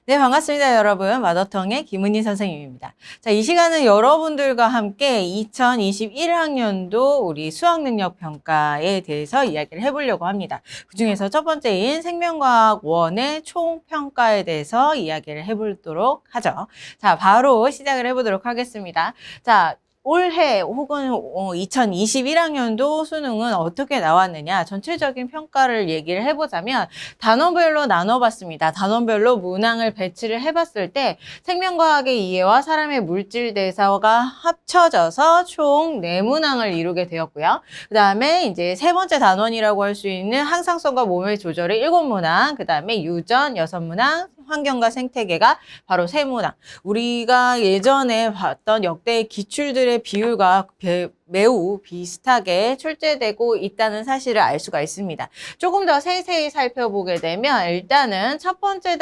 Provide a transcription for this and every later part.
네, 반갑습니다, 여러분. 마더텅의 김은희 선생님입니다. 자, 이 시간은 여러분들과 함께 2021학년도 우리 수학능력 평가에 대해서 이야기를 해보려고 합니다. 그중에서 첫 번째인 생명과학 1의 총평가에 대해서 이야기를 해보도록 하죠. 자, 바로 시작을 해보도록 하겠습니다. 자, 올해 혹은 2021학년도 수능은 어떻게 나왔느냐, 전체적인 평가를 얘기를 해보자면 단원별로 나눠봤습니다. 단원별로 문항을 배치를 해봤을 때 생명과학의 이해와 사람의 물질 대사가 합쳐져서 총 4문항을 이루게 되었고요. 그 다음에 이제 세 번째 단원이라고 할 수 있는 항상성과 몸의 조절의 7문항, 그 다음에 유전 6문항, 환경과 생태계가 바로 3문항. 우리가 예전에 봤던 역대 기출들의 비율과 매우 비슷하게 출제되고 있다는 사실을 알 수가 있습니다. 조금 더 세세히 살펴보게 되면 일단은 첫 번째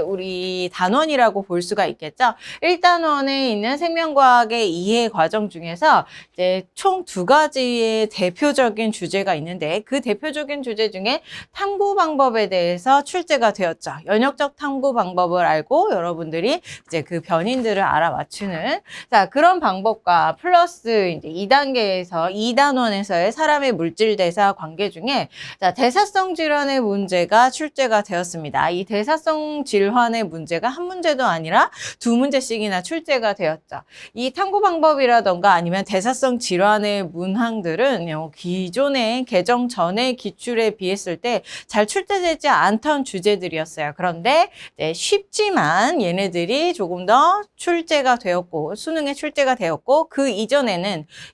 우리 단원이라고 볼 수가 있겠죠. 1단원에 있는 생명과학의 이해 과정 중에서 이제 총 2가지의 대표적인 주제가 있는데 그 대표적인 주제 중에 탐구 방법에 대해서 출제가 되었죠. 연역적 탐구 방법을 알고 여러분들이 이제 그 변인들을 알아맞추는 그런 방법과 플러스 이제 2단원에서의 사람의 물질 대사 관계 중에 대사성 질환의 문제가 출제가 되었습니다. 이 대사성 질환의 문제가 한 문제도 아니라 2문제씩이나 출제가 되었죠. 이 탐구 방법이라던가 아니면 대사성 질환의 문항들은 기존의 개정 전의 기출에 비했을 때 잘 출제되지 않던 주제들이었어요. 그런데 쉽지만 얘네들이 조금 더 출제가 되었고 수능에 출제가 되었고 그 이전에는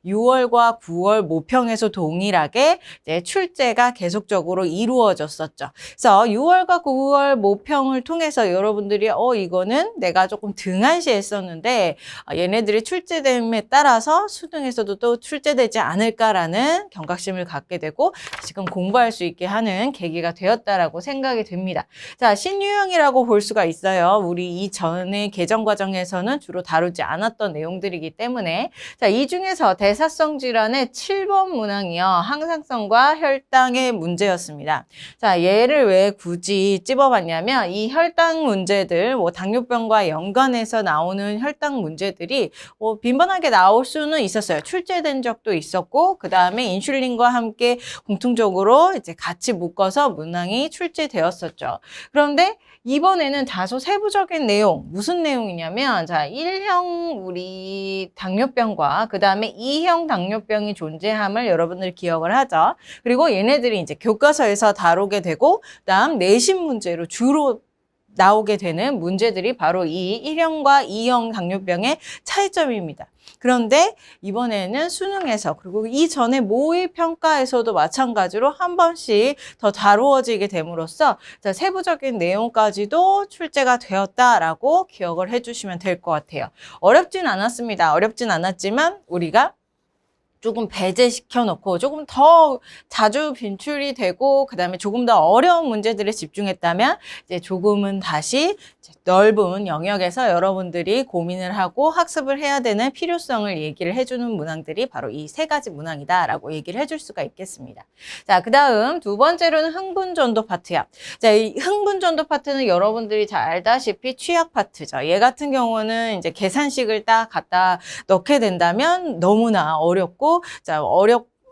6월과 9월 모평에서 동일하게 출제가 계속적으로 이루어졌었죠. 그래서 6월과 9월 모평을 통해서 여러분들이 이거는 내가 조금 등한시했었는데 얘네들이 출제됨에 따라서 수능에서도 또 출제되지 않을까라는 경각심을 갖게 되고 지금 공부할 수 있게 하는 계기가 되었다라고 생각이 듭니다. 자, 신유형이라고 볼 수가 있어요. 우리 이전의 개정 과정에서는 주로 다루지 않았던 내용들이기 때문에 자, 이 중에서 대사성 질환의 7번 문항이요. 항상성과 혈당의 문제였습니다. 자, 얘를 왜 굳이 찝어봤냐면 이 혈당 문제들, 당뇨병과 연관해서 나오는 혈당 문제들이 빈번하게 나올 수는 있었어요. 출제된 적도 있었고, 그 다음에 인슐린과 함께 공통적으로 이제 같이 묶어서 문항이 출제되었었죠. 그런데 이번에는 다소 세부적인 내용, 무슨 내용이냐면, 자, 1형 우리 당뇨병과 그 다음에 2형 당뇨병이 존재함을 여러분들 기억을 하죠. 그리고 얘네들이 이제 교과서에서 다루게 되고, 그다음 내신 문제로 주로 나오게 되는 문제들이 바로 이 1형과 2형 당뇨병의 차이점입니다. 그런데 이번에는 수능에서 그리고 이전에 모의평가에서도 마찬가지로 한 번씩 더 다루어지게 됨으로써 세부적인 내용까지도 출제가 되었다라고 기억을 해주시면 될 것 같아요. 어렵진 않았습니다. 어렵진 않았지만 우리가 조금 배제시켜 놓고 조금 더 자주 빈출이 되고 그다음에 조금 더 어려운 문제들에 집중했다면 이제 조금은 다시 넓은 영역에서 여러분들이 고민을 하고 학습을 해야 되는 필요성을 얘기를 해주는 문항들이 바로 이 3가지 문항이다라고 얘기를 해줄 수가 있겠습니다. 자, 그다음 두 번째로는 흥분전도 파트야. 자, 이 흥분전도 파트는 여러분들이 잘 알다시피 취약 파트죠. 얘 같은 경우는 이제 계산식을 딱 갖다 넣게 된다면 너무나 어렵고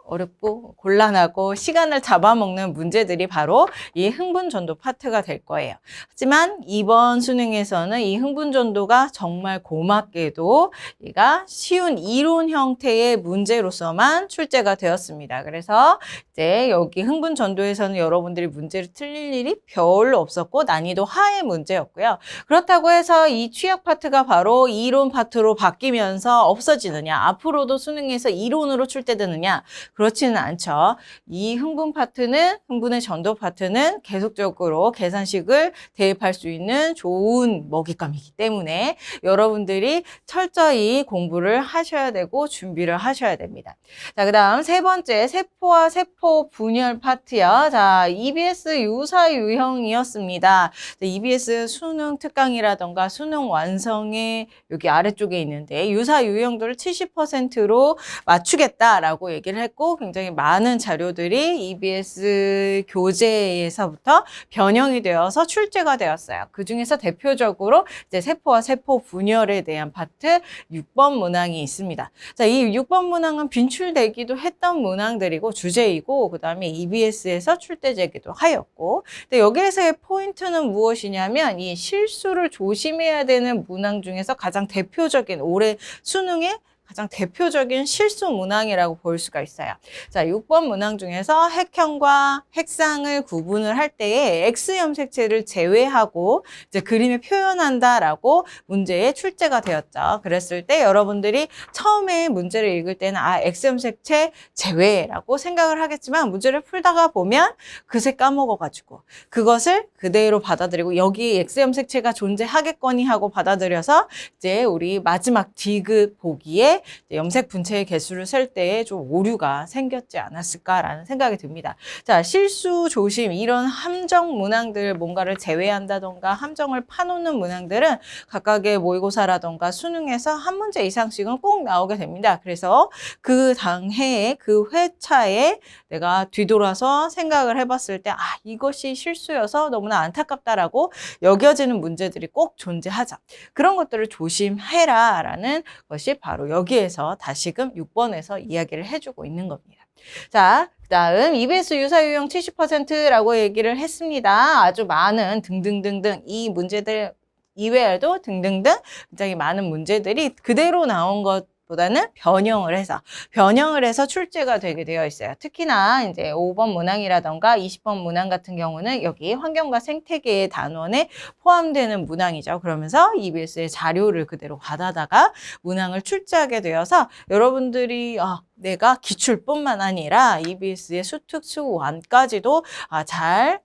어렵고 곤란하고 시간을 잡아먹는 문제들이 바로 이 흥분전도 파트가 될 거예요. 하지만 이번 수능에서는 이 흥분전도가 정말 고맙게도 얘가 쉬운 이론 형태의 문제로서만 출제가 되었습니다. 그래서 이제 여기 흥분전도에서는 여러분들이 문제를 틀릴 일이 별로 없었고 난이도 하의 문제였고요. 그렇다고 해서 이 취약 파트가 바로 이론 파트로 바뀌면서 없어지느냐, 앞으로도 수능에서 이론으로 출제되느냐, 그렇지는 않죠. 이 흥분의 전도 파트는 계속적으로 계산식을 대입할 수 있는 좋은 먹잇감이기 때문에 여러분들이 철저히 공부를 하셔야 되고 준비를 하셔야 됩니다. 자, 그 다음 세 번째, 세포와 세포 분열 파트요. 자, EBS 유사 유형이었습니다. EBS 수능 특강이라던가 수능 완성의 여기 아래쪽에 있는데 유사 유형들을 70%로 맞추겠다라고 얘기를 했고 하고 굉장히 많은 자료들이 EBS 교재에서부터 변형이 되어서 출제가 되었어요. 그 중에서 대표적으로 이제 세포와 세포 분열에 대한 파트 6번 문항이 있습니다. 자, 이 6번 문항은 빈출되기도 했던 문항들이고 주제이고 그다음에 EBS에서 출제되기도 하였고, 근데 여기에서의 포인트는 무엇이냐면 이 실수를 조심해야 되는 문항 중에서 가장 대표적인 올해 수능의 가장 대표적인 실수 문항이라고 볼 수가 있어요. 자, 6번 문항 중에서 핵형과 핵상을 구분을 할 때에 X 염색체를 제외하고 이제 그림에 표현한다라고 문제에 출제가 되었죠. 그랬을 때 여러분들이 처음에 문제를 읽을 때는 X 염색체 제외라고 생각을 하겠지만 문제를 풀다가 보면 그새 까먹어가지고 그것을 그대로 받아들이고 여기 X 염색체가 존재하겠거니 하고 받아들여서 이제 우리 마지막 디귿 보기에 염색 분체의 개수를 셀 때에 좀 오류가 생겼지 않았을까라는 생각이 듭니다. 자, 실수 조심 이런 함정 문항들 뭔가를 제외한다던가 함정을 파놓는 문항들은 각각의 모의고사라던가 수능에서 한 문제 이상씩은 꼭 나오게 됩니다. 그래서 그 당해에 그 회차에 내가 뒤돌아서 생각을 해봤을 때 이것이 실수여서 너무나 안타깝다라고 여겨지는 문제들이 꼭 존재하자. 그런 것들을 조심해라 라는 것이 바로 여기에서 다시금 6번에서 이야기를 해주고 있는 겁니다. 자, 그 다음 EBS 유사 유형 70%라고 얘기를 했습니다. 아주 많은 등등등등 이 문제들 이외에도 등등등 굉장히 많은 문제들이 그대로 나온 것보다는 변형을 해서 출제가 되게 되어 있어요. 특히나 이제 5번 문항이라던가 20번 문항 같은 경우는 여기 환경과 생태계의 단원에 포함되는 문항이죠. 그러면서 EBS의 자료를 그대로 받아다가 문항을 출제하게 되어서 여러분들이 내가 기출뿐만 아니라 EBS의 수특, 수완까지도 잘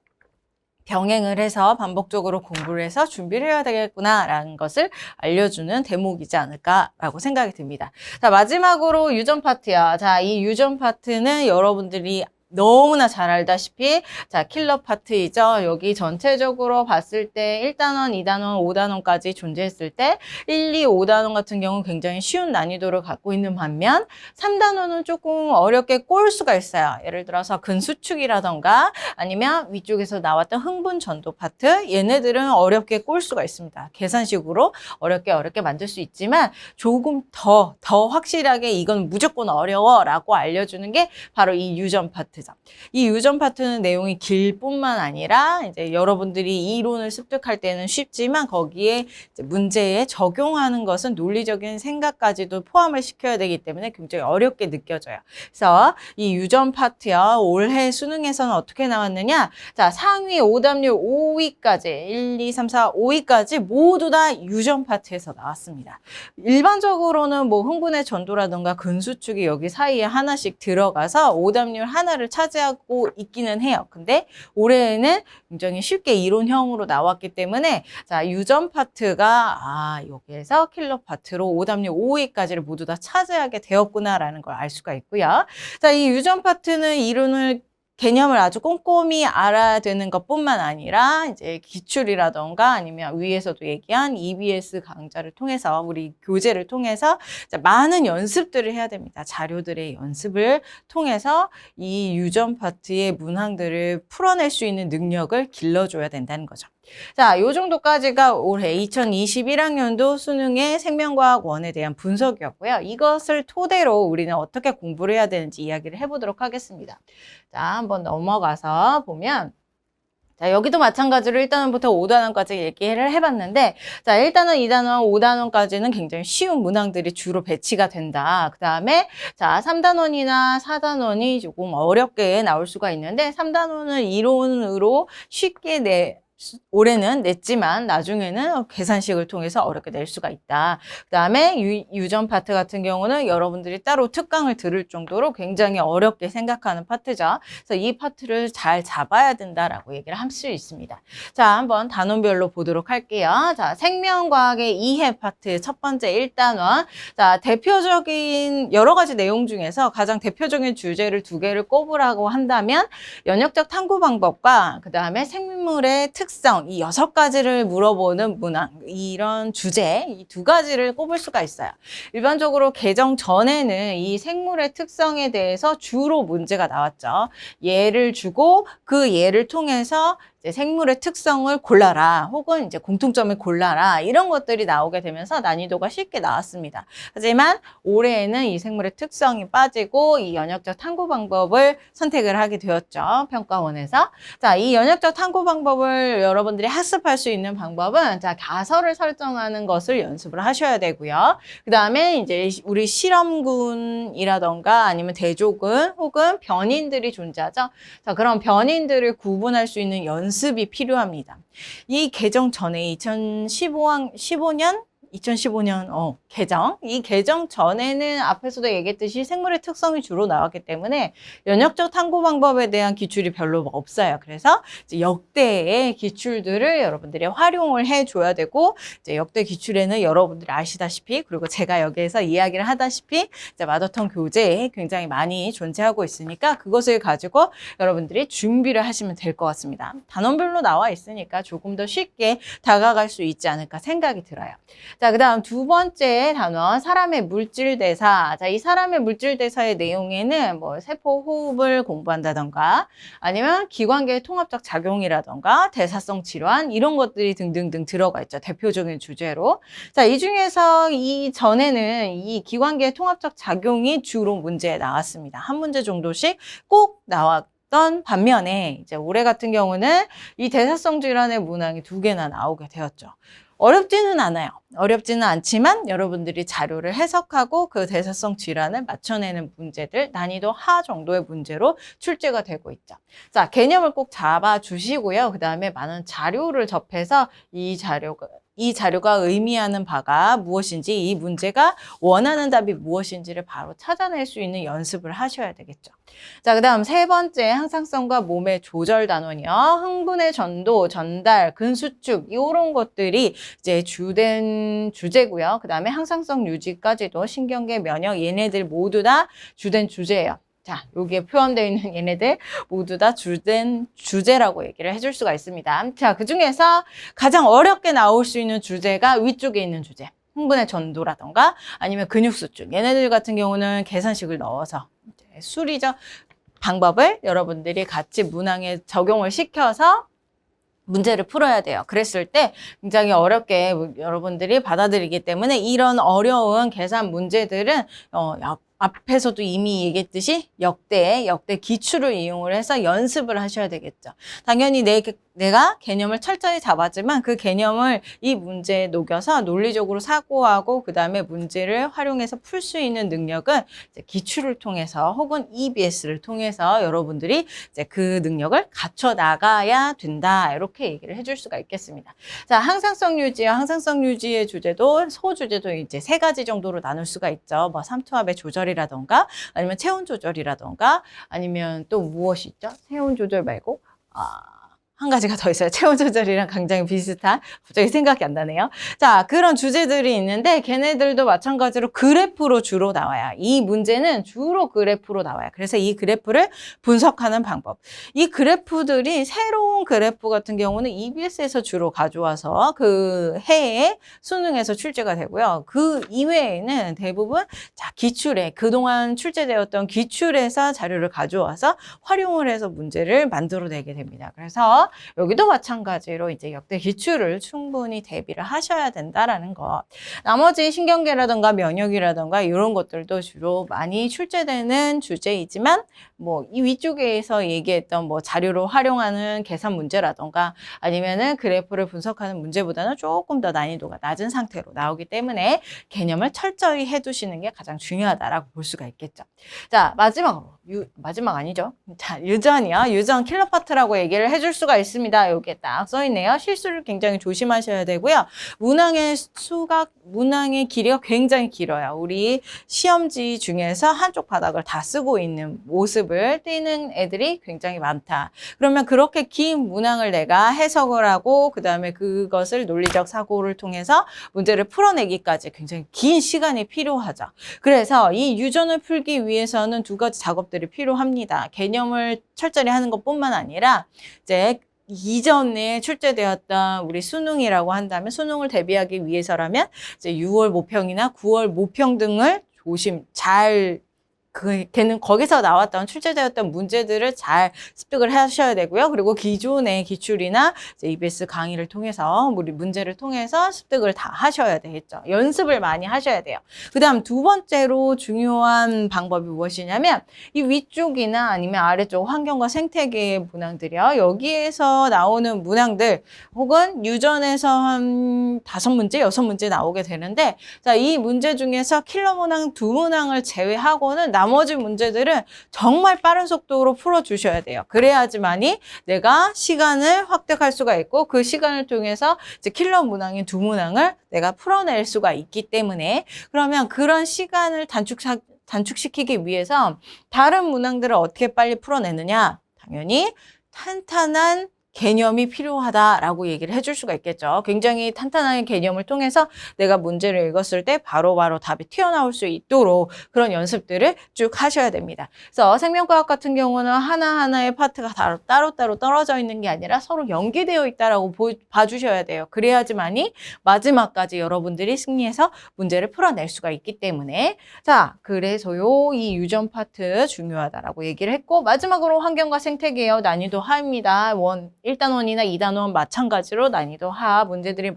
병행을 해서 반복적으로 공부를 해서 준비를 해야 되겠구나라는 것을 알려주는 대목이지 않을까라고 생각이 듭니다. 자, 마지막으로 유전 파트야. 자, 이 유전 파트는 여러분들이 너무나 잘 알다시피 자, 킬러 파트이죠. 여기 전체적으로 봤을 때 1단원, 2단원, 5단원까지 존재했을 때 1, 2, 5단원 같은 경우는 굉장히 쉬운 난이도를 갖고 있는 반면 3단원은 조금 어렵게 꼬일 수가 있어요. 예를 들어서 근수축이라던가 아니면 위쪽에서 나왔던 흥분 전도 파트 얘네들은 어렵게 꼬일 수가 있습니다. 계산식으로 어렵게 만들 수 있지만 조금 더 확실하게 이건 무조건 어려워 라고 알려주는 게 바로 이 유전 파트. 이 유전 파트는 내용이 길 뿐만 아니라 이제 여러분들이 이론을 습득할 때는 쉽지만 거기에 이제 문제에 적용하는 것은 논리적인 생각까지도 포함을 시켜야 되기 때문에 굉장히 어렵게 느껴져요. 그래서 이 유전 파트요. 올해 수능에서는 어떻게 나왔느냐? 자, 상위 오답률 5위까지 1, 2, 3, 4, 5위까지 모두 다 유전 파트에서 나왔습니다. 일반적으로는 뭐 흥분의 전도라든가 근수축이 여기 사이에 하나씩 들어가서 오답률 하나를 차지하고 있기는 해요. 근데 올해에는 굉장히 쉽게 이론형으로 나왔기 때문에 자, 유전 파트가 여기에서 킬러 파트로 오답률 5위까지를 모두 다 차지하게 되었구나라는 걸 알 수가 있고요. 자, 이 유전 파트는 이론을 개념을 아주 꼼꼼히 알아두는 것뿐만 아니라 이제 기출이라던가 아니면 위에서도 얘기한 EBS 강좌를 통해서 우리 교재를 통해서 많은 연습들을 해야 됩니다. 자료들의 연습을 통해서 이 유전 파트의 문항들을 풀어낼 수 있는 능력을 길러줘야 된다는 거죠. 자, 요 정도까지가 올해 2021학년도 수능의 생명과학 1에 대한 분석이었고요. 이것을 토대로 우리는 어떻게 공부를 해야 되는지 이야기를 해보도록 하겠습니다. 자, 한번 넘어가서 보면 자, 여기도 마찬가지로 1단원부터 5단원까지 얘기를 해봤는데 자, 1단원, 2단원, 5단원까지는 굉장히 쉬운 문항들이 주로 배치가 된다. 그 다음에 자, 3단원이나 4단원이 조금 어렵게 나올 수가 있는데 3단원은 이론으로 쉽게 올해는 냈지만 나중에는 계산식을 통해서 어렵게 낼 수가 있다. 그 다음에 유전 파트 같은 경우는 여러분들이 따로 특강을 들을 정도로 굉장히 어렵게 생각하는 파트죠. 그래서 이 파트를 잘 잡아야 된다라고 얘기를 할 수 있습니다. 자, 한번 단원별로 보도록 할게요. 자, 생명과학의 이해 파트 첫 번째 1단원. 자, 대표적인 여러 가지 내용 중에서 가장 대표적인 주제를 2개를 꼽으라고 한다면 연역적 탐구 방법과 그 다음에 생물의 특성 특성, 이 6가지를 물어보는 문항, 이런 주제, 이 2가지를 꼽을 수가 있어요. 일반적으로 개정 전에는 이 생물의 특성에 대해서 주로 문제가 나왔죠. 예를 주고 그 예를 통해서 이제 생물의 특성을 골라라, 혹은 이제 공통점을 골라라, 이런 것들이 나오게 되면서 난이도가 쉽게 나왔습니다. 하지만 올해에는 이 생물의 특성이 빠지고 이 연역적 탐구 방법을 선택을 하게 되었죠. 평가원에서. 자, 이 연역적 탐구 방법을 여러분들이 학습할 수 있는 방법은, 자, 가설을 설정하는 것을 연습을 하셔야 되고요. 그 다음에 이제 우리 실험군이라던가 아니면 대조군 혹은 변인들이 존재하죠. 자, 그럼 변인들을 구분할 수 있는 연습이 필요합니다. 이 개정 전에 2015년 개정. 이 개정 전에는 앞에서도 얘기했듯이 생물의 특성이 주로 나왔기 때문에 연역적 탐구 방법에 대한 기출이 별로 없어요. 그래서 이제 역대의 기출들을 여러분들이 활용을 해줘야 되고, 이제 역대 기출에는 여러분들이 아시다시피, 그리고 제가 여기에서 이야기를 하다시피 이제 마더텅 교재에 굉장히 많이 존재하고 있으니까 그것을 가지고 여러분들이 준비를 하시면 될 것 같습니다. 단원별로 나와 있으니까 조금 더 쉽게 다가갈 수 있지 않을까 생각이 들어요. 자, 그 다음 2번째 단원, 사람의 물질대사. 자, 이 사람의 물질대사의 내용에는 뭐 세포 호흡을 공부한다던가 아니면 기관계의 통합적 작용이라던가 대사성 질환, 이런 것들이 등등등 들어가 있죠. 대표적인 주제로. 자, 이 중에서 이 전에는 이 기관계의 통합적 작용이 주로 문제에 나왔습니다. 한 문제 정도씩 꼭 나왔던 반면에 이제 올해 같은 경우는 이 대사성 질환의 문항이 2개나 나오게 되었죠. 어렵지는 않아요. 어렵지는 않지만 여러분들이 자료를 해석하고 그 대사성 질환을 맞춰내는 문제들, 난이도 하 정도의 문제로 출제가 되고 있죠. 자, 개념을 꼭 잡아주시고요. 그 다음에 많은 자료를 접해서 이 자료가 의미하는 바가 무엇인지, 이 문제가 원하는 답이 무엇인지를 바로 찾아낼 수 있는 연습을 하셔야 되겠죠. 자, 그 다음 3번째, 항상성과 몸의 조절 단원이요. 흥분의 전도, 전달, 근수축, 이런 것들이 이제 주된 주제고요. 그 다음에 항상성 유지까지도 신경계, 면역, 얘네들 모두 다 주된 주제예요. 자, 여기에 표현되어 있는 얘네들 모두 다 주된 주제라고 얘기를 해줄 수가 있습니다. 자, 그 중에서 가장 어렵게 나올 수 있는 주제가 위쪽에 있는 주제. 흥분의 전도라던가 아니면 근육수축. 얘네들 같은 경우는 계산식을 넣어서 수리적 방법을 여러분들이 같이 문항에 적용을 시켜서 문제를 풀어야 돼요. 그랬을 때 굉장히 어렵게 여러분들이 받아들이기 때문에 이런 어려운 계산 문제들은 앞에서도 이미 얘기했듯이 역대 기출을 이용을 해서 연습을 하셔야 되겠죠. 당연히 내가 개념을 철저히 잡았지만 그 개념을 이 문제에 녹여서 논리적으로 사고하고 그 다음에 문제를 활용해서 풀 수 있는 능력은 이제 기출을 통해서 혹은 EBS를 통해서 여러분들이 이제 그 능력을 갖춰 나가야 된다. 이렇게 얘기를 해줄 수가 있겠습니다. 자, 항상성 유지와 항상성 유지의 주제도 소주제도 이제 3가지 정도로 나눌 수가 있죠. 뭐 삼투압의 조절이라던가 아니면 체온 조절이라던가 아니면 또 무엇이 있죠? 체온 조절 말고 한 가지가 더 있어요. 체온 조절이랑 굉장히 비슷한, 갑자기 생각이 안 나네요. 자, 그런 주제들이 있는데 걔네들도 마찬가지로 그래프로 주로 나와요. 이 문제는 주로 그래프로 나와요. 그래서 이 그래프를 분석하는 방법. 이 그래프들이 새로운 그래프 같은 경우는 EBS에서 주로 가져와서 그 해에 수능에서 출제가 되고요. 그 이외에는 대부분 자, 기출에 그동안 출제되었던 기출에서 자료를 가져와서 활용을 해서 문제를 만들어내게 됩니다. 그래서 여기도 마찬가지로 이제 역대 기출을 충분히 대비를 하셔야 된다라는 거. 나머지 신경계라든가 면역이라든가 이런 것들도 주로 많이 출제되는 주제이지만 뭐 이 위쪽에서 얘기했던 뭐 자료로 활용하는 계산 문제라든가 아니면은 그래프를 분석하는 문제보다는 조금 더 난이도가 낮은 상태로 나오기 때문에 개념을 철저히 해두시는 게 가장 중요하다라고 볼 수가 있겠죠. 자, 마지막으로 마지막 아니죠? 자, 유전이요. 유전 킬러 파트라고 얘기를 해줄 수가 있습니다. 여기에 딱 써있네요. 실수를 굉장히 조심하셔야 되고요. 문항의 길이가 굉장히 길어요. 우리 시험지 중에서 한쪽 바닥을 다 쓰고 있는 모습을 띠는 애들이 굉장히 많다. 그러면 그렇게 긴 문항을 내가 해석을 하고 그 다음에 그것을 논리적 사고를 통해서 문제를 풀어내기까지 굉장히 긴 시간이 필요하죠. 그래서 이 유전을 풀기 위해서는 2가지 작업들이 필요합니다. 개념을 철저히 하는 것뿐만 아니라 이제 이전에 출제되었던 우리 수능이라고 한다면 수능을 대비하기 위해서라면 이제 6월 모평이나 9월 모평 등을 걔는 거기서 나왔던 출제되었던 문제들을 잘 습득을 하셔야 되고요. 그리고 기존의 기출이나 이제 EBS 강의를 통해서 우리 문제를 통해서 습득을 다 하셔야 되겠죠. 연습을 많이 하셔야 돼요. 그다음 두 번째로 중요한 방법이 무엇이냐면 이 위쪽이나 아니면 아래쪽 환경과 생태계의 문항들이요. 여기에서 나오는 문항들 혹은 유전에서 한 5문제, 6문제 나오게 되는데 자, 이 문제 중에서 킬러 문항 2문항을 제외하고는 나머지 문제들은 정말 빠른 속도로 풀어주셔야 돼요. 그래야지만이 내가 시간을 획득할 수가 있고 그 시간을 통해서 이제 킬러 문항인 2문항을 내가 풀어낼 수가 있기 때문에 그러면 그런 시간을 단축시키기 위해서 다른 문항들을 어떻게 빨리 풀어내느냐? 당연히 탄탄한 개념이 필요하다라고 얘기를 해줄 수가 있겠죠. 굉장히 탄탄한 개념을 통해서 내가 문제를 읽었을 때 바로바로 답이 튀어나올 수 있도록 그런 연습들을 쭉 하셔야 됩니다. 그래서 생명과학 같은 경우는 하나하나의 파트가 따로따로 떨어져 있는 게 아니라 서로 연계되어 있다라고 봐주셔야 돼요. 그래야지만이 마지막까지 여러분들이 승리해서 문제를 풀어낼 수가 있기 때문에 자, 그래서요 이 유전 파트 중요하다라고 얘기를 했고 마지막으로 환경과 생태계요 난이도 하입니다. 1단원이나 2단원 마찬가지로 난이도 하 문제들이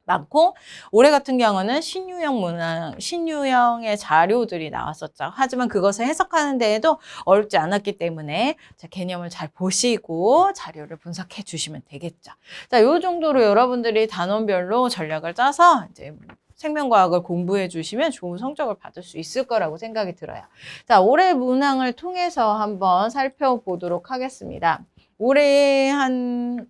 많고 올해 같은 경우는 신유형의 자료들이 나왔었죠. 하지만 그것을 해석하는 데에도 어렵지 않았기 때문에 자, 개념을 잘 보시고 자료를 분석해 주시면 되겠죠. 자, 이 정도로 여러분들이 단원별로 전략을 짜서 이제 생명과학을 공부해 주시면 좋은 성적을 받을 수 있을 거라고 생각이 들어요. 자, 올해 문항을 통해서 한번 살펴보도록 하겠습니다. 올해 한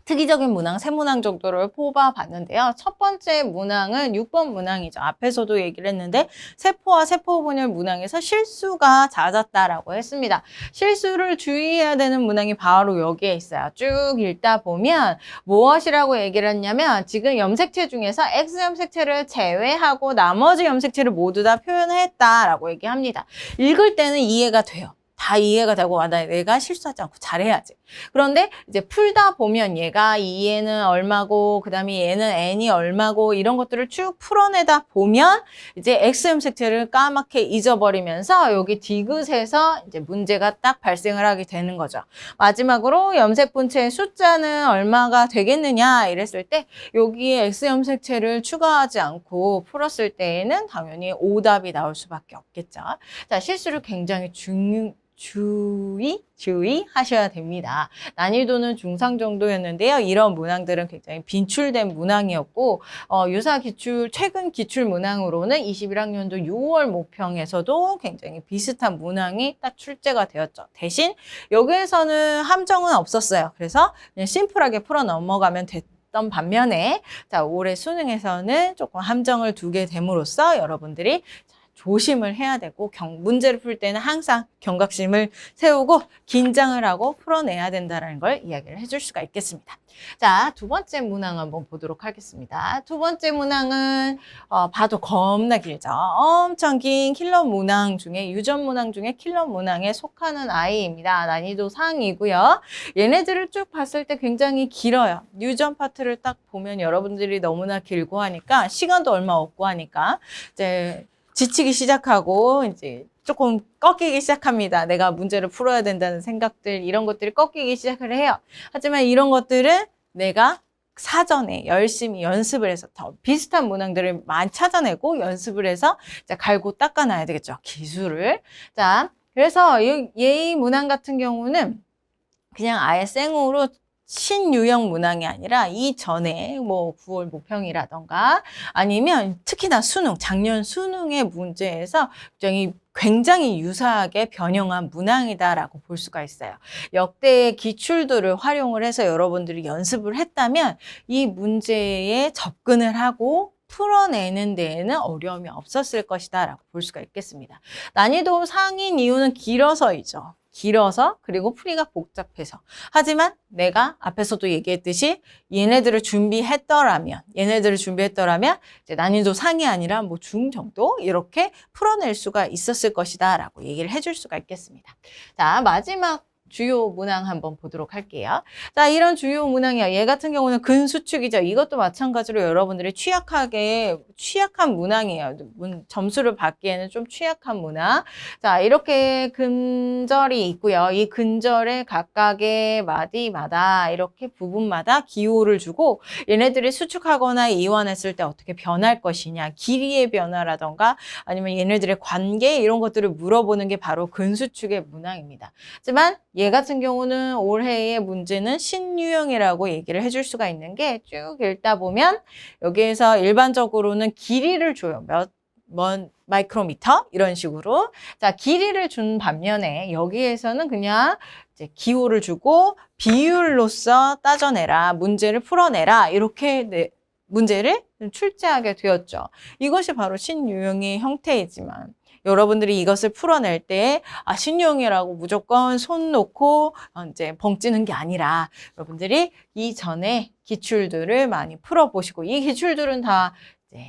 특이적인 문항, 3문항 정도를 뽑아봤는데요. 첫 번째 문항은 6번 문항이죠. 앞에서도 얘기를 했는데 세포와 세포분열 문항에서 실수가 잦았다라고 했습니다. 실수를 주의해야 되는 문항이 바로 여기에 있어요. 쭉 읽다 보면 무엇이라고 얘기를 했냐면 지금 염색체 중에서 X염색체를 제외하고 나머지 염색체를 모두 다 표현했다라고 얘기합니다. 읽을 때는 이해가 돼요. 다 이해가 되고 내가 실수하지 않고 잘해야지. 그런데 이제 풀다 보면 얘가 이 얘는 얼마고 그다음에 얘는 n이 얼마고 이런 것들을 쭉 풀어내다 보면 이제 X염색체를 까맣게 잊어버리면서 여기 디귿에서 이제 문제가 딱 발생을 하게 되는 거죠. 마지막으로 염색분체의 숫자는 얼마가 되겠느냐 이랬을 때 여기에 X염색체를 추가하지 않고 풀었을 때에는 당연히 오답이 나올 수밖에 없겠죠. 자, 실수를 굉장히 주의하셔야 됩니다. 난이도는 중상 정도였는데요. 이런 문항들은 굉장히 빈출된 문항이었고 최근 기출 문항으로는 21학년도 6월 모평에서도 굉장히 비슷한 문항이 딱 출제가 되었죠. 대신 여기에서는 함정은 없었어요. 그래서 그냥 심플하게 풀어 넘어가면 됐던 반면에 자, 올해 수능에서는 조금 함정을 두게 됨으로써 여러분들이 조심을 해야 되고 문제를 풀 때는 항상 경각심을 세우고 긴장을 하고 풀어내야 된다는 걸 이야기를 해줄 수가 있겠습니다. 자, 두 번째 문항 한번 보도록 하겠습니다. 두 번째 문항은 봐도 겁나 길죠. 엄청 긴 킬러 문항 중에 유전 문항 중에 킬러 문항에 속하는 아이입니다. 난이도 상이고요. 얘네들을 쭉 봤을 때 굉장히 길어요. 유전 파트를 딱 보면 여러분들이 너무나 길고 하니까 시간도 얼마 없고 하니까 이제 지치기 시작하고 이제 조금 꺾이기 시작합니다. 내가 문제를 풀어야 된다는 생각들 이런 것들이 꺾이기 시작을 해요. 하지만 이런 것들은 내가 사전에 열심히 연습을 해서 더 비슷한 문항들을 많이 찾아내고 연습을 해서 이제 갈고 닦아놔야 되겠죠. 기술을. 자, 그래서 이 문항 같은 경우는 그냥 아예 생으로 신유형 문항이 아니라 이전에 뭐 9월 모평이라던가 아니면 특히나 작년 수능의 문제에서 굉장히 유사하게 변형한 문항이다라고 볼 수가 있어요. 역대의 기출들을 활용을 해서 여러분들이 연습을 했다면 이 문제에 접근을 하고 풀어내는 데에는 어려움이 없었을 것이다 라고 볼 수가 있겠습니다. 난이도 상인 이유는 길어서이죠. 그리고 풀이가 복잡해서. 하지만 내가 앞에서도 얘기했듯이 얘네들을 준비했더라면 이제 난이도 상이 아니라 뭐 중 정도 이렇게 풀어낼 수가 있었을 것이다 라고 얘기를 해줄 수가 있겠습니다. 자, 마지막 주요 문항 한번 보도록 할게요. 자, 이런 주요 문항이야. 얘 같은 경우는 근수축이죠. 이것도 마찬가지로 여러분들이 취약한 문항이에요. 점수를 받기에는 좀 취약한 문항. 자, 이렇게 근절이 있고요. 이 근절의 각각의 마디마다 이렇게 부분마다 기호를 주고 얘네들이 수축하거나 이완했을 때 어떻게 변할 것이냐, 길이의 변화라던가 아니면 얘네들의 관계 이런 것들을 물어보는 게 바로 근수축의 문항입니다. 하지만 얘 같은 경우는 올해의 문제는 신유형이라고 얘기를 해줄 수가 있는 게 쭉 읽다 보면 여기에서 일반적으로는 길이를 줘요. 몇 마이크로미터 이런 식으로. 자, 길이를 준 반면에 여기에서는 그냥 이제 기호를 주고 비율로서 따져내라, 문제를 풀어내라 이렇게 문제를 출제하게 되었죠. 이것이 바로 신유형의 형태이지만 여러분들이 이것을 풀어낼 때 신유형이라고 무조건 손 놓고 이제 벙찌는 게 아니라 여러분들이 이전에 기출들을 많이 풀어보시고 이 기출들은 다 이제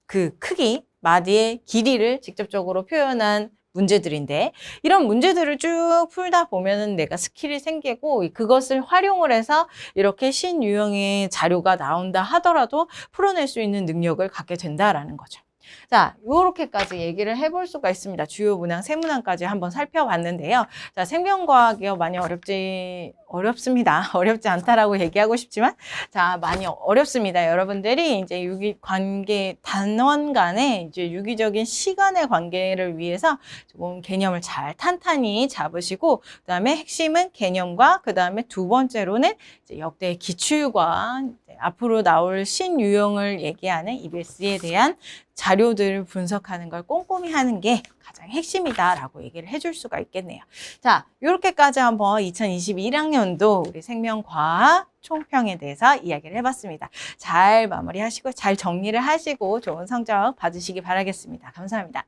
그 크기, 마디의 길이를 직접적으로 표현한 문제들인데 이런 문제들을 쭉 풀다 보면은 내가 스킬이 생기고 그것을 활용을 해서 이렇게 신유형의 자료가 나온다 하더라도 풀어낼 수 있는 능력을 갖게 된다라는 거죠. 자, 요렇게까지 얘기를 해볼 수가 있습니다. 주요 문항, 세 문항까지 한번 살펴봤는데요. 자, 생명과학이요. 많이 어렵습니다. 어렵지 않다라고 얘기하고 싶지만, 자, 많이 어렵습니다. 여러분들이 이제 단원 간의 이제 유기적인 시간의 관계를 위해서 조금 개념을 잘 탄탄히 잡으시고, 그 다음에 핵심은 개념과, 그 다음에 두 번째로는 이제 역대 기출과 앞으로 나올 신유형을 얘기하는 EBS에 대한 자료들을 분석하는 걸 꼼꼼히 하는 게 가장 핵심이다라고 얘기를 해줄 수가 있겠네요. 자, 이렇게까지 한번 2021학년도 우리 생명과학 총평에 대해서 이야기를 해봤습니다. 잘 마무리하시고 잘 정리를 하시고 좋은 성적 받으시기 바라겠습니다. 감사합니다.